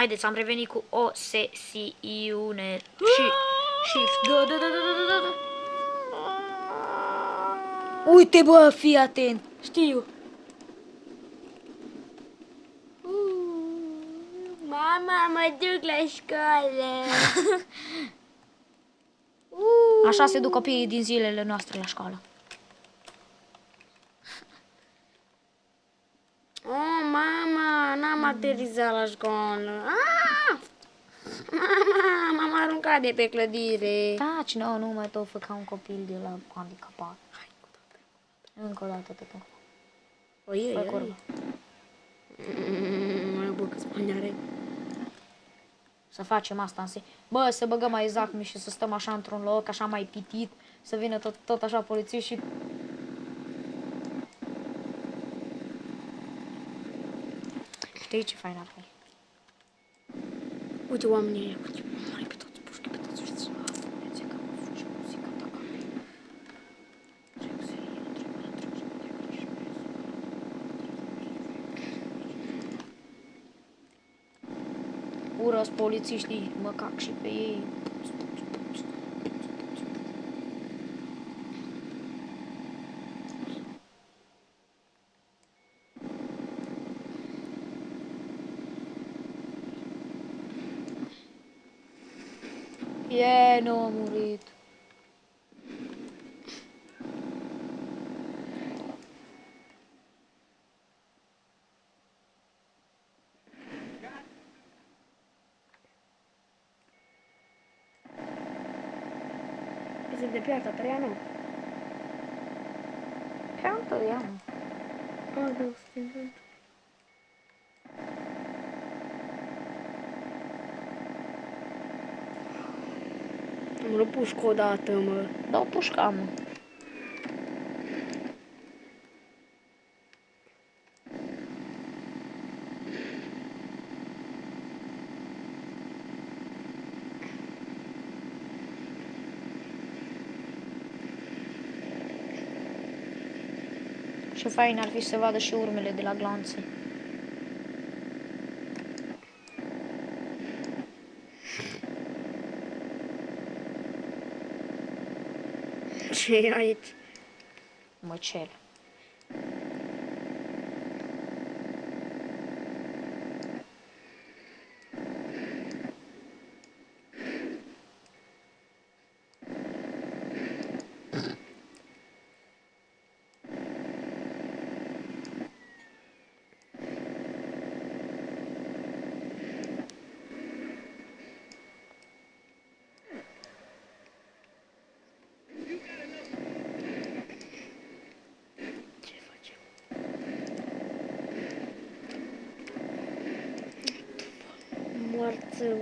Haideți, am revenit cu o sesiune și shift. Da. Uite, bă, fii atent. Știu. Mama, mă duc la școală. Așa se duc copiii din zilele noastre la școală. Oh, mama, n-am aterizat la școală. Mama, m-am aruncat de pe clădire. Taci, nu mai tot fă ca un copil de la handicapat. Încă o dată, tot încă. Fă curvă. Mai bă, că spaniare. Să facem asta în Bă, să băgăm mai exact și să stăm așa într-un loc, așa mai pitit, să vină tot așa polițiști și... Știi ce fain ar fi? Uite oamenii ăia, uite, mare pe toți, pușchi pe toți, uite. Urăsc polițiștii, mă cac și pe ei. Nu a murit. Este de piața Traianu. Pianta de anul. Da, stai. Am luat pușcă odată, mă. Dau pușca, mă. Ce fain ar fi să vadă și urmele de la glanțe. Ce e aici? Măcel. Moarță.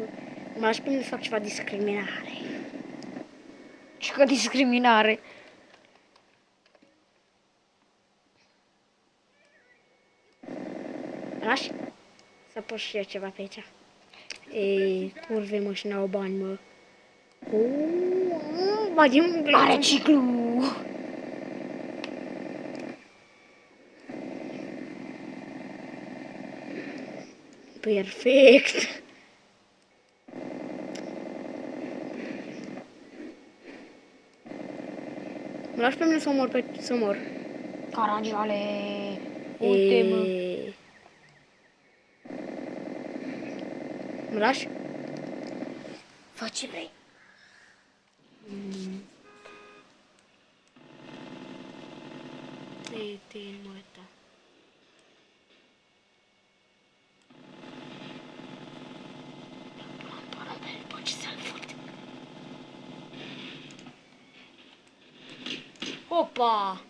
M-aș prinde să fac ceva discriminare. Și că discriminare. Lași? Să pun și eu ceva pe aici. Ei, curve, mă, și n-au bani, mă. Bagi un glas. Are ciclu! Perfect. Mă lași pe mine să mor. Caragiale! Uite, mă! Mă lași? Fă ce vrei. Te mă, da. Opa!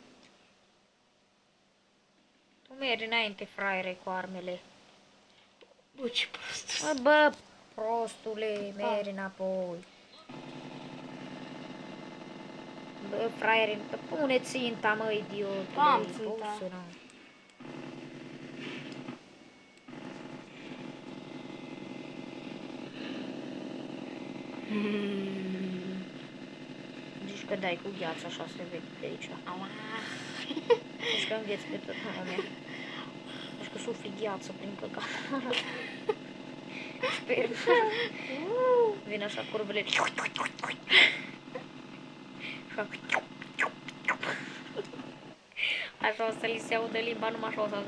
Tu mergi înainte, fraiere, cu armele. Bă, ce prost. Bă, prostule, mergi înapoi. Bă, fraiere, pune ținta, mă, idiotule. Am ținta. Zici că dai cu gheață, așa se vede de aici. Aua! Zici că îngheți pe tot lumea. Zici că sufli gheață prin căcat. sper. Vin așa curbele. Așa o să li se audă limba, numai așa o să...